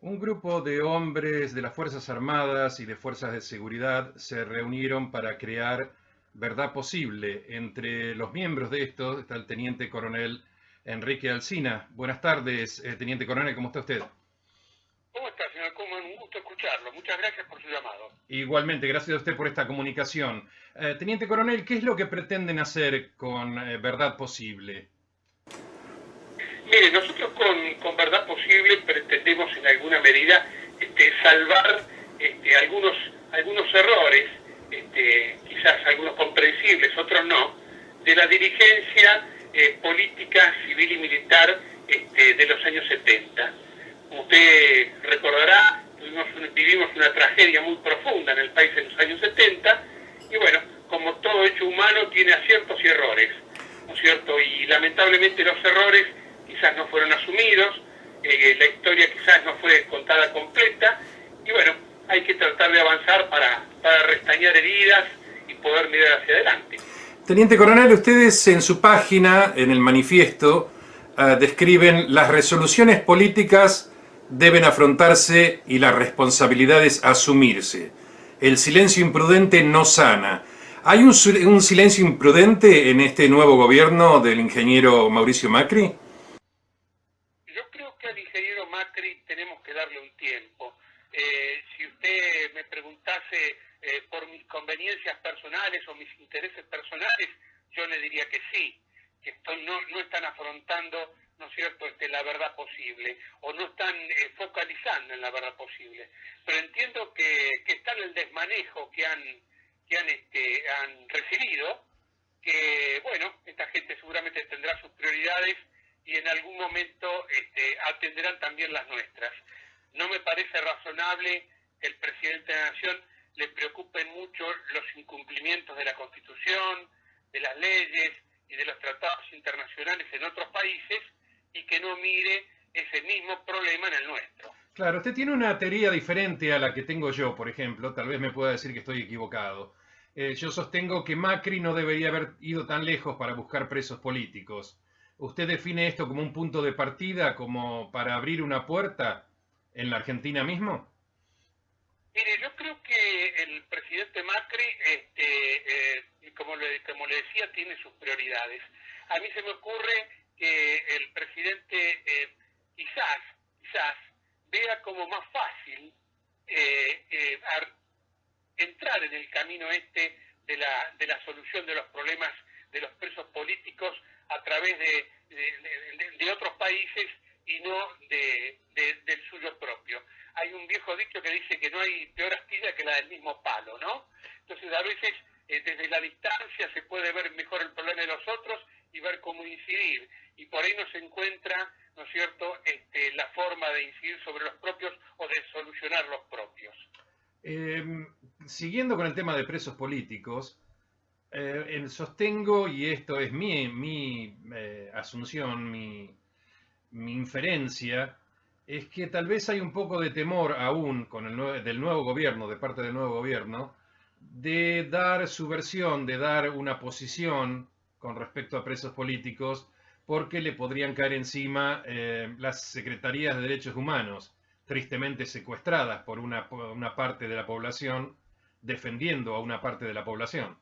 Un grupo de hombres de las Fuerzas Armadas y de Fuerzas de Seguridad se reunieron para crear Verdad Posible. Entre los miembros de estos está el teniente coronel Enrique Alsina. Buenas tardes, teniente coronel, ¿cómo está usted? ¿Cómo está, señor Kuhlman? Un gusto escucharlo. Muchas gracias por su llamado. Igualmente, gracias a usted por esta comunicación. Teniente coronel, ¿qué es lo que pretenden hacer con Verdad Posible? Mire, nosotros con Verdad Posible pretendemos en alguna medida salvar algunos errores, quizás algunos comprensibles, otros no, de la dirigencia política, civil y militar de los años 70. Usted recordará, vivimos una tragedia muy profunda en el país en los años 70 y bueno, como todo hecho humano tiene aciertos y errores, ¿no es cierto? Y lamentablemente los errores quizás no fueron asumidos, la historia quizás no fue contada completa y bueno, hay que tratar de avanzar para restañar heridas y poder mirar hacia adelante. Teniente coronel, ustedes en su página, en el manifiesto, describen las resoluciones políticas deben afrontarse y las responsabilidades asumirse. El silencio imprudente no sana. ¿Hay un silencio imprudente en este nuevo gobierno del ingeniero Mauricio Macri? Yo creo que al ingeniero Macri tenemos que darle un tiempo. Si usted me preguntase por mis conveniencias personales o mis intereses personales, yo le diría que sí, que no están afrontando, ¿no es cierto?, la verdad posible, o no están focalizando en la verdad posible. Pero entiendo que está en el desmanejo que han recibido, que, bueno, esta gente seguramente tendrá sus prioridades y en algún momento atenderán también las nuestras. No me parece razonable que el presidente de la Nación le preocupen mucho los incumplimientos de la Constitución, de las leyes y de los tratados internacionales en otros países y que no mire ese mismo problema en el nuestro. Claro, usted tiene una teoría diferente a la que tengo yo, por ejemplo. Tal vez me pueda decir que estoy equivocado. Yo sostengo que Macri no debería haber ido tan lejos para buscar presos políticos. ¿Usted define esto como un punto de partida, como para abrir una puerta en la Argentina mismo? Mire, yo creo que el presidente Macri, como le decía, tiene sus prioridades. A mí se me ocurre que el presidente quizás vea como más fácil entrar en el camino de la solución de los problemas de los presos políticos a través de otros países y no del suyo propio. Hay un viejo dicho que dice que no hay peor astilla que la del mismo palo, ¿no? Entonces a veces desde la distancia se puede ver mejor el problema de los otros y ver cómo incidir. Y por ahí no se encuentra, ¿no es cierto?, la forma de incidir sobre los propios o de solucionar los propios. Eh, Siguiendo con el tema de presos políticos, sostengo, y esto es mi asunción, mi inferencia, es que tal vez hay un poco de temor aún del nuevo gobierno, de parte del nuevo gobierno, de dar su versión, de dar una posición con respecto a presos políticos, porque le podrían caer encima las secretarías de derechos humanos, tristemente secuestradas por una parte de la población, defendiendo a una parte de la población.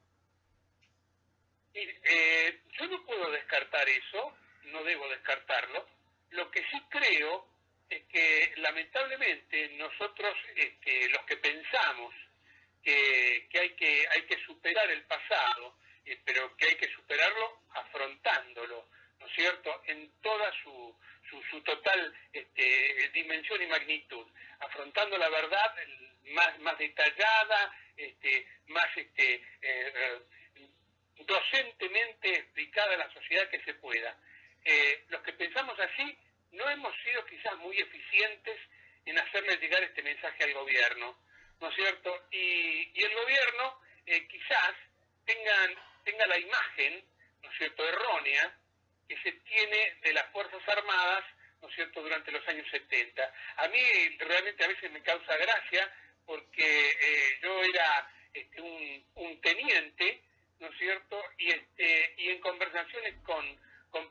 Y, yo no puedo descartar eso, no debo descartarlo. Lo que sí creo es que lamentablemente nosotros, los que pensamos que hay que superar el pasado, pero que hay que superarlo afrontándolo, ¿no es cierto?, en toda su total dimensión y magnitud, afrontando la verdad más detallada, más docentemente explicada a la sociedad que se pueda. Los que pensamos así no hemos sido quizás muy eficientes en hacerle llegar este mensaje al gobierno, ¿no es cierto? Y el gobierno quizás tenga la imagen, ¿no es cierto?, errónea que se tiene de las Fuerzas Armadas, ¿no es cierto?, durante los años 70. A mí realmente a veces me causa gracia porque yo era un teniente, ¿no es cierto?, y en conversaciones con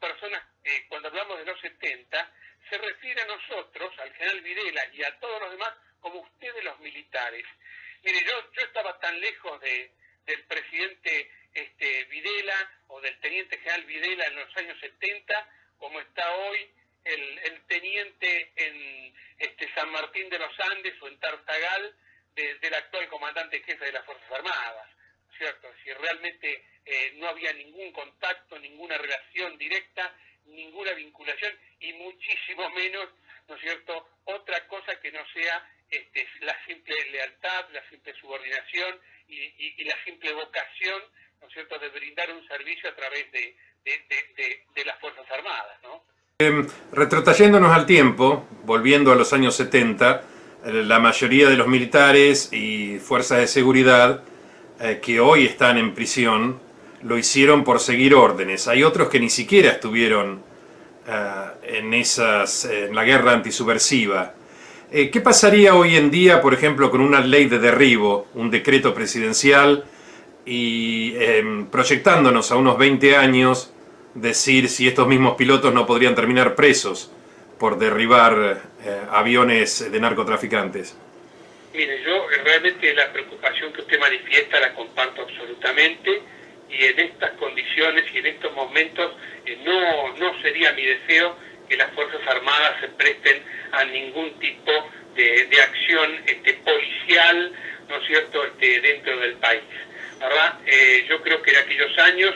personas, cuando hablamos de los 70, se refiere a nosotros, al general Videla y a todos los demás, como ustedes los militares. Mire, yo estaba tan lejos del presidente Videla o del teniente general Videla en los años 70 como está hoy el teniente en San Martín de los Andes o en Tartagal del actual comandante jefe de las Fuerzas Armadas, ¿cierto? Si realmente no había ningún contacto, ninguna relación directa, ninguna vinculación y muchísimo menos, ¿no es cierto?, otra cosa que no sea la simple lealtad, la simple subordinación y la simple vocación, ¿no es cierto?, de brindar un servicio a través de las Fuerzas Armadas, ¿no? Retrotrayéndonos al tiempo, volviendo a los años 70, la mayoría de los militares y fuerzas de seguridad que hoy están en prisión lo hicieron por seguir órdenes. Hay otros que ni siquiera estuvieron en la guerra antisubversiva. ¿Qué pasaría hoy en día, por ejemplo, con una ley de derribo, un decreto presidencial, y proyectándonos a unos 20 años, decir si estos mismos pilotos no podrían terminar presos por derribar aviones de narcotraficantes? Mire, yo realmente la preocupación que usted manifiesta la comparto absolutamente, y en estas condiciones y en estos momentos no sería mi deseo que las Fuerzas Armadas se presten a ningún tipo de acción policial, ¿no es cierto?, dentro del país, ¿verdad? Yo creo que en aquellos años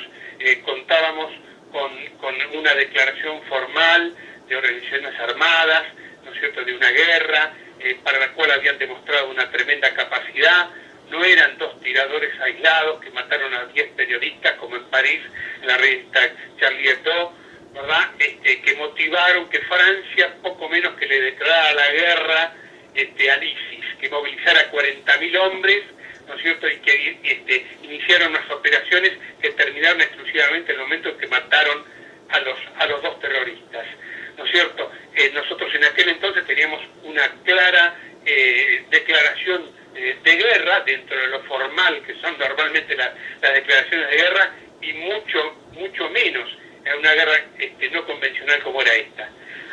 contábamos con una declaración formal de organizaciones armadas, ¿no es cierto?, de una guerra, para la cual habían demostrado una tremenda capacidad. No eran dos tiradores aislados que mataron a 10 periodistas, como en París, en la revista Charlie Hebdo, ¿verdad?, que motivaron que Francia, poco menos que le declarara la guerra al ISIS, que movilizara 40.000 hombres, ¿no es cierto?, y que iniciaron unas operaciones que terminaron exclusivamente en el momento en que mataron a los dos terroristas, ¿no es cierto? Nosotros en aquel entonces teníamos una clara declaración de guerra dentro de lo formal que son normalmente las declaraciones de guerra, y mucho menos en una guerra no convencional como era esta.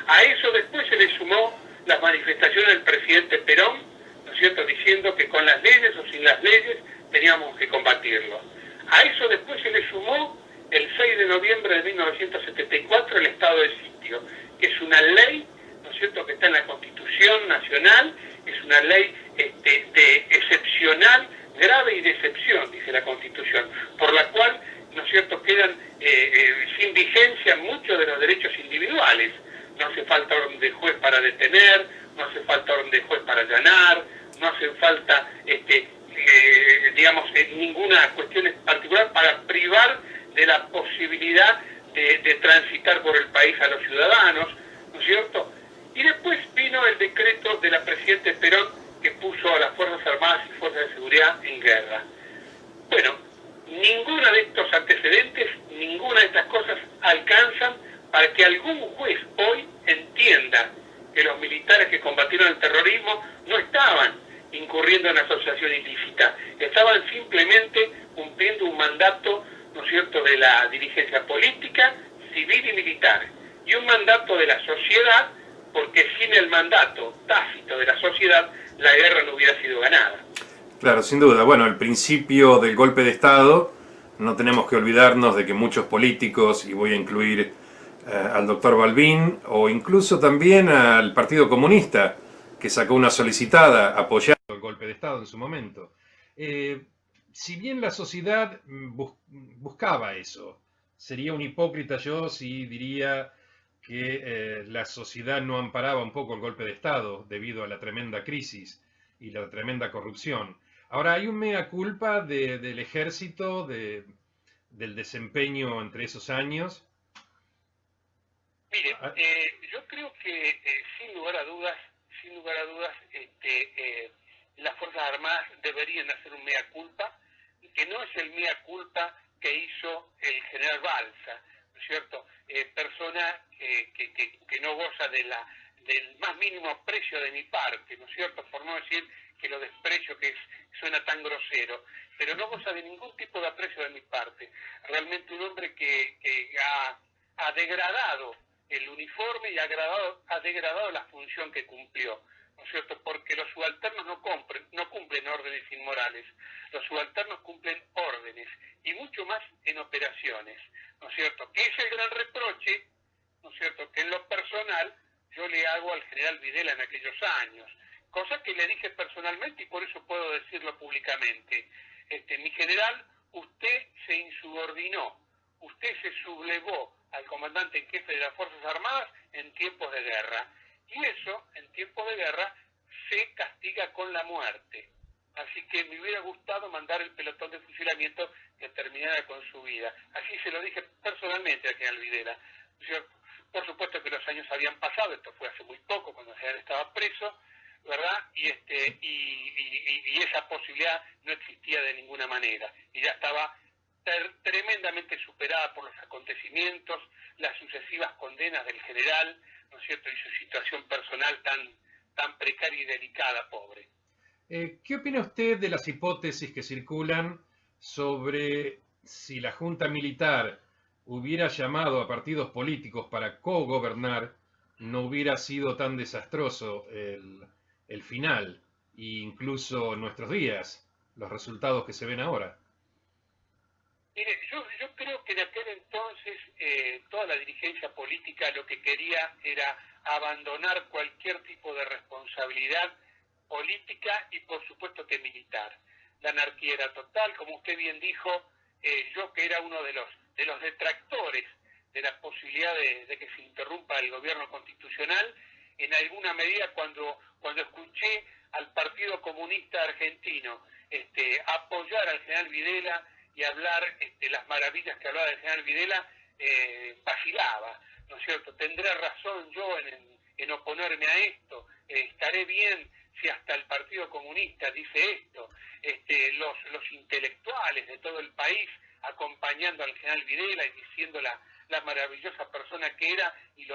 A eso después se le sumó las manifestaciones del presidente Perón, ¿no es cierto?, diciendo que con las leyes o sin las leyes teníamos que combatirlo. A eso después se le sumó el 6 de noviembre de 1974 el estado de sitio, que es una ley, ¿no es cierto?, que está en la Constitución Nacional, es una ley de excepcional, grave y de excepción, dice la Constitución, por la cual, ¿no es cierto?, quedan sin vigencia muchos de los derechos individuales. No hace falta orden de juez para detener, no hace falta orden de juez para allanar, no hace falta, ninguna cuestión particular para privar de la posibilidad de transitar por el país a los ciudadanos, ¿no es cierto? Y después vino el decreto de la presidenta Perón que puso a las Fuerzas Armadas y Fuerzas de Seguridad en guerra. Bueno, ninguna de estos antecedentes, ninguna de estas cosas alcanzan para que algún juez hoy entienda que los militares que combatieron el terrorismo no estaban incurriendo en asociación ilícita, estaban simplemente cumpliendo un mandato, ¿no es cierto?, de la dirigencia política, civil y militar, y un mandato de la sociedad, porque sin el mandato tácito de la sociedad, la guerra no hubiera sido ganada. Claro, sin duda. Bueno, el principio del golpe de Estado, no tenemos que olvidarnos de que muchos políticos, y voy a incluir al doctor Balbín, o incluso también al Partido Comunista, que sacó una solicitada apoyando el golpe de Estado en su momento. Si bien la sociedad buscaba eso, sería un hipócrita yo si diría que la sociedad no amparaba un poco el golpe de Estado debido a la tremenda crisis y la tremenda corrupción. Ahora, hay un mea culpa del ejército, del desempeño entre esos años. Mire, yo creo que sin lugar a dudas, las Fuerzas Armadas deberían hacer un mea culpa, que no es el mea culpa que hizo el general Balsa, ¿no es cierto? Persona que no goza del más mínimo aprecio de mi parte, ¿no es cierto? Por no decir que lo desprecio, suena tan grosero, pero no goza de ningún tipo de aprecio de mi parte. Realmente un hombre que ha degradado el uniforme y ha degradado la función que cumplió, ¿no es cierto? Porque los subalternos no cumplen órdenes inmorales, los subalternos cumplen órdenes, y mucho más en operaciones, ¿no es cierto? Que es el gran reproche, ¿no es cierto?, que en lo personal yo le hago al general Videla en aquellos años, cosa que le dije personalmente y por eso puedo decirlo públicamente. Mi general, usted se insubordinó, usted se sublevó al comandante en jefe de las Fuerzas Armadas en tiempos de guerra, y eso, en tiempos de guerra, se castiga con la muerte. Así que me hubiera gustado mandar el pelotón de fusilamiento que terminara con su vida. Así se lo dije personalmente al general Videla. Por supuesto que los años habían pasado, esto fue hace muy poco, cuando el general estaba preso, ¿verdad? Y esa posibilidad no existía de ninguna manera. Y ya estaba tremendamente superada por los acontecimientos, las sucesivas condenas del general, ¿no es cierto?, y su situación personal tan precaria y delicada, pobre. ¿Qué opina usted de las hipótesis que circulan sobre si la Junta Militar hubiera llamado a partidos políticos para cogobernar, no hubiera sido tan desastroso el final, e incluso en nuestros días, los resultados que se ven ahora? Mire, yo creo que en aquel entonces toda la dirigencia política lo que quería era abandonar cualquier tipo de responsabilidad política y por supuesto que militar. La anarquía era total, como usted bien dijo, yo que era uno de los detractores de la posibilidad de que se interrumpa el gobierno constitucional, en alguna medida cuando escuché al Partido Comunista Argentino apoyar al general Videla y hablar las maravillas que hablaba del general Videla, vacilaba, ¿no es cierto? ¿Tendré razón yo en oponerme a esto? ¿Estaré bien si hasta el Partido Comunista dice esto? Los intelectuales de todo el país acompañando al general Videla y diciendo la maravillosa persona que era y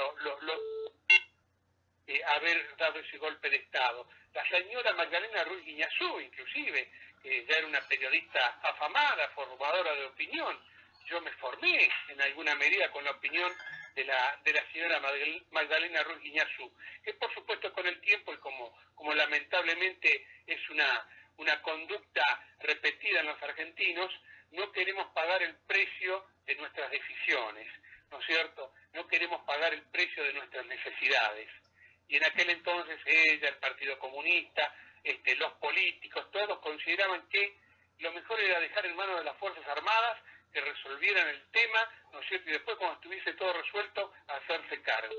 haber dado ese golpe de Estado. La señora Magdalena Ruiz Guiñazú, inclusive, que ya era una periodista afamada, formadora de opinión. Yo me formé en alguna medida con la opinión de la señora Magdalena Ruiz Guiñazú, que por supuesto con el tiempo y como lamentablemente es una conducta repetida en los argentinos, no queremos pagar el precio de nuestras decisiones, ¿no es cierto? No queremos pagar el precio de nuestras necesidades. Y en aquel entonces ella, el Partido Comunista, los políticos, todos consideraban que lo mejor era dejar en manos de las Fuerzas Armadas que resolvieran el tema, ¿no es cierto? Y después, cuando estuviese todo resuelto, hacerse cargo.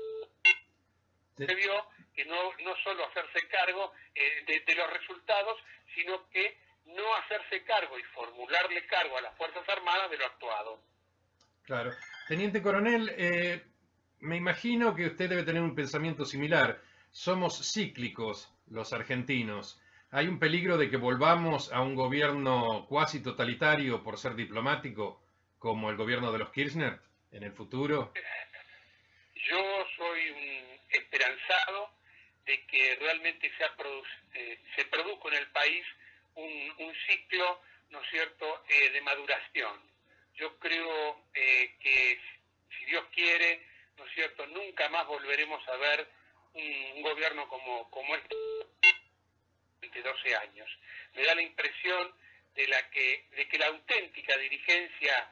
Sí. Se vio que no solo hacerse cargo de los resultados, sino que no hacerse cargo y formularle cargo a las Fuerzas Armadas de lo actuado. Claro. Teniente Coronel, me imagino que usted debe tener un pensamiento similar. Somos cíclicos los argentinos. ¿Hay un peligro de que volvamos a un gobierno cuasi totalitario por ser diplomático, como el gobierno de los Kirchner en el futuro? Yo soy un esperanzado de que realmente se produzca en el país un ciclo, ¿no es cierto?, de maduración. Yo creo que, si Dios quiere, ¿no es cierto?, nunca más volveremos a ver un gobierno como este de 12 años. Me da la impresión de que la auténtica dirigencia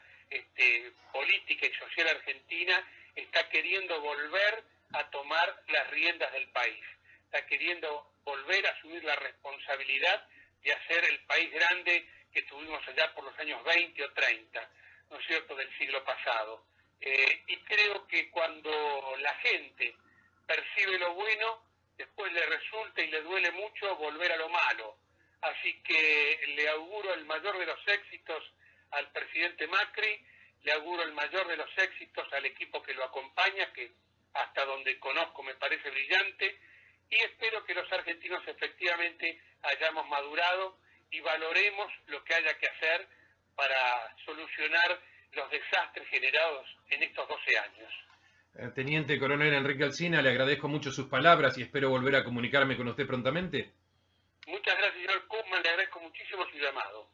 política y social argentina está queriendo volver a tomar las riendas del país, está queriendo volver a asumir la responsabilidad de hacer el país grande que tuvimos allá por los años 20 o 30, ¿no es cierto?, del siglo pasado. Y creo que cuando la gente percibe lo bueno, después le resulta y le duele mucho volver a lo malo. Así que le auguro el mayor de los éxitos al presidente Macri, le auguro el mayor de los éxitos al equipo que lo acompaña, que hasta donde conozco me parece brillante, y espero que los argentinos efectivamente hayamos madurado y valoremos lo que haya que hacer para solucionar los desastres generados en estos 12 años. Teniente Coronel Enrique Alsina, le agradezco mucho sus palabras y espero volver a comunicarme con usted prontamente. Muchas gracias, señor Koopman, le agradezco muchísimo su llamado.